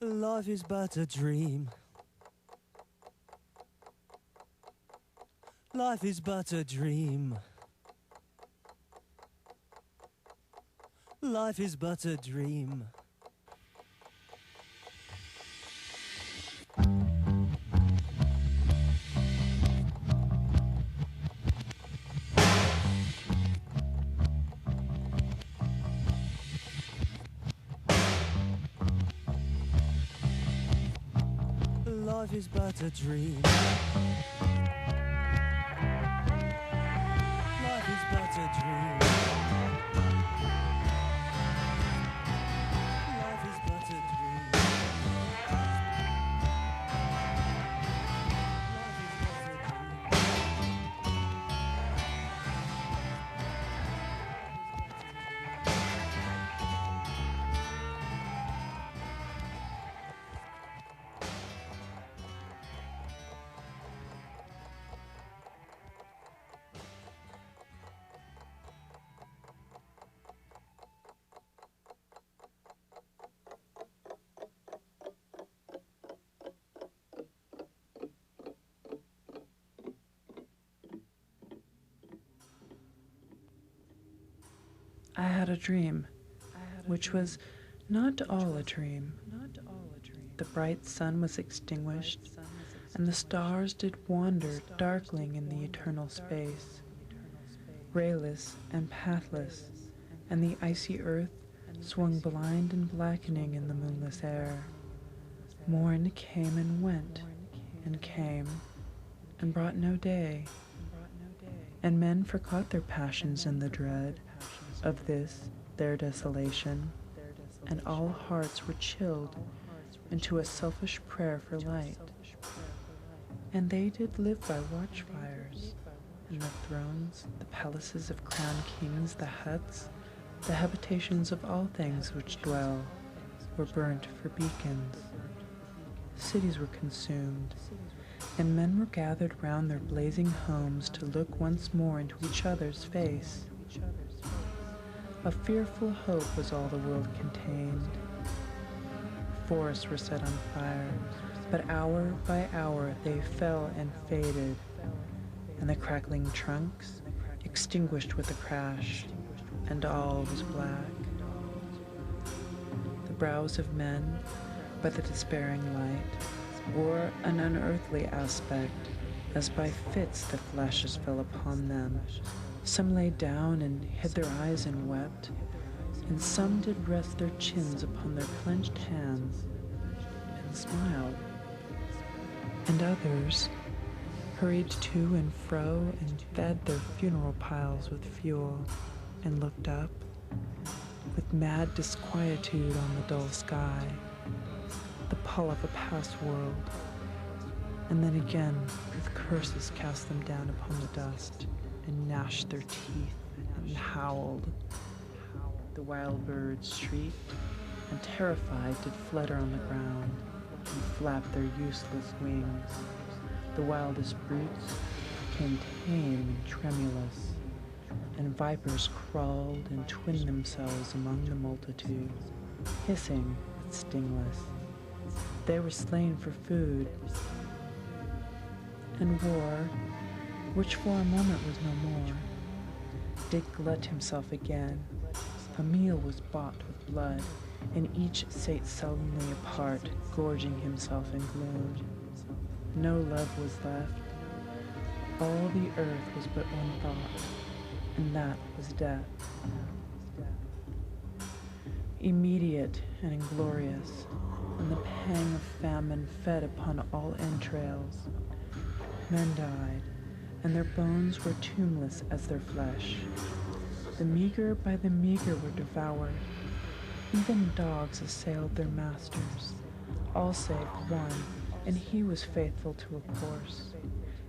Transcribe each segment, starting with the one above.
Life is but a dream. Life is but a dream. Life is but a dream. Life is but a dream. Life is but a dream. Life is but a dream. I had a dream, which was not all a dream. The bright sun was extinguished, and the stars did wander darkling in the eternal space, rayless and pathless, and the icy earth swung blind and blackening in the moonless air. Morn came and went, and came, and brought no day, and men forgot their passions in the dread of this their desolation, and all hearts were chilled into a selfish prayer for light. And they did live by watchfires, and the thrones, the palaces of crowned kings, the huts, the habitations of all things which dwell, were burnt for beacons. Cities were consumed, and men were gathered round their blazing homes to look once more into each other's face. A fearful hope was all the world contained. Forests were set on fire, but hour by hour they fell and faded, and the crackling trunks extinguished with a crash, and all was black. The brows of men, by the despairing light, wore an unearthly aspect, as by fits the flashes fell upon them. Some lay down and hid their eyes and wept, and some did rest their chins upon their clenched hands and smiled. And others hurried to and fro and fed their funeral piles with fuel, and looked up with mad disquietude on the dull sky, the pall of a past world, and then again with curses cast them down upon the dust, and gnashed their teeth and howled. The wild birds shrieked, and terrified did flutter on the ground, and flap their useless wings. The wildest brutes became tame and tremulous, and vipers crawled and twinned themselves among the multitude, hissing but stingless. They were slain for food, and war, which for a moment was no more, did glut himself again. A meal was bought with blood, and each sate sullenly apart, gorging himself in gloom. No love was left. All the earth was but one thought, and that was death. Immediate and inglorious, and the pang of famine fed upon all entrails. Men died, and their bones were tombless as their flesh. The meager by the meager were devoured. Even dogs assailed their masters, all save one, and he was faithful to a course,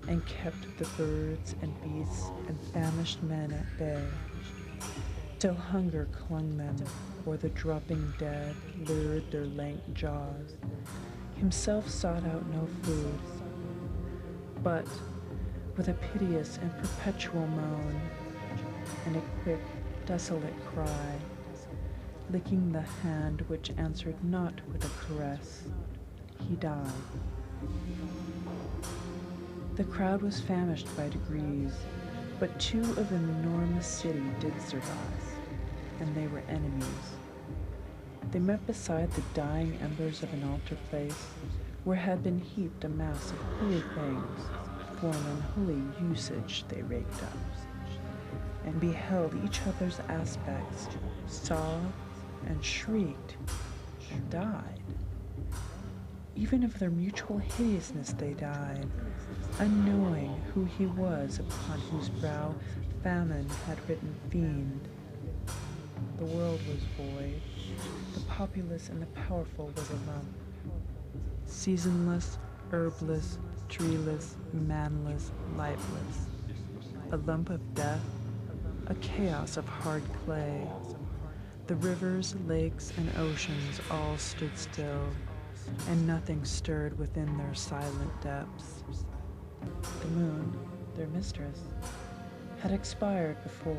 and kept the birds and beasts and famished men at bay, till hunger clung them, or the dropping dead lured their lank jaws. Himself sought out no food, but with a piteous and perpetual moan, and a quick, desolate cry, licking the hand which answered not with a caress. He died. The crowd was famished by degrees, but 2 of an enormous city did survive, and they were enemies. They met beside the dying embers of an altar place, where had been heaped a mass of holy things. For an unholy usage they raked up, and beheld each other's aspects, saw and shrieked and died. Even of their mutual hideousness they died, unknowing who he was upon whose brow famine had written fiend. The world was void, the populous and the powerful was a lump, seasonless, herbless, treeless, manless, lifeless, a lump of death, a chaos of hard clay. The rivers, lakes, and oceans all stood still, and nothing stirred within their silent depths. The moon, their mistress, had expired before.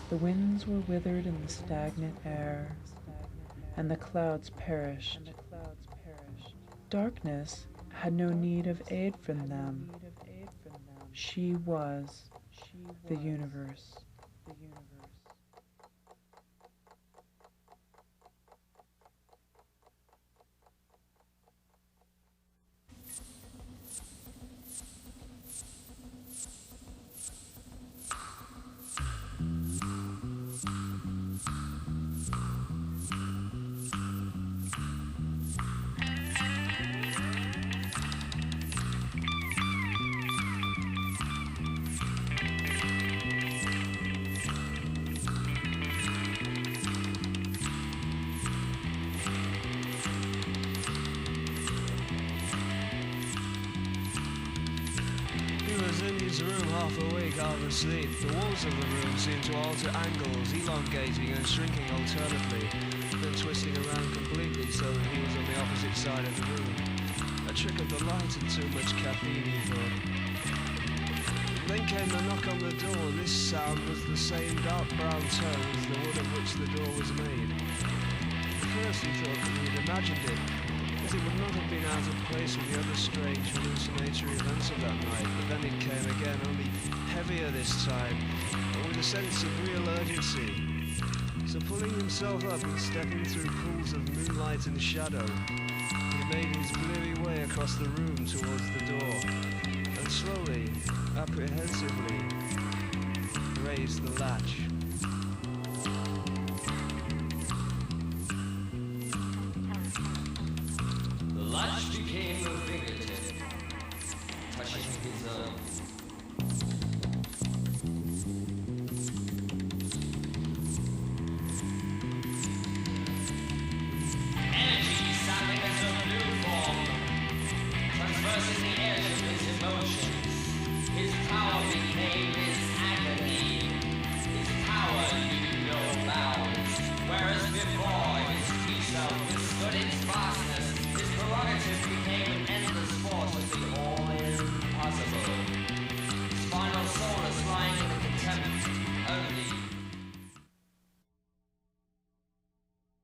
The winds were withered in the stagnant air, and the clouds perished. Darkness had no need of aid from them. She was the universe. Half awake, half asleep. The walls of the room seemed to alter angles, elongating and shrinking alternately, then twisting around completely so that he was on the opposite side of the room. A trick of the light and too much caffeine, he thought. Then came a knock on the door, and this sound was the same dark brown tone as the wood of which the door was made. At first he thought that he had imagined it, as it would not have been out of place with the other strange hallucinatory events of that night, but then it came again, only heavier this time, and with a sense of real urgency. So pulling himself up and stepping through pools of moonlight and shadow, he made his bleary way across the room towards the door, and slowly, apprehensively, raised the latch. The latch became a fingertip, touching his own.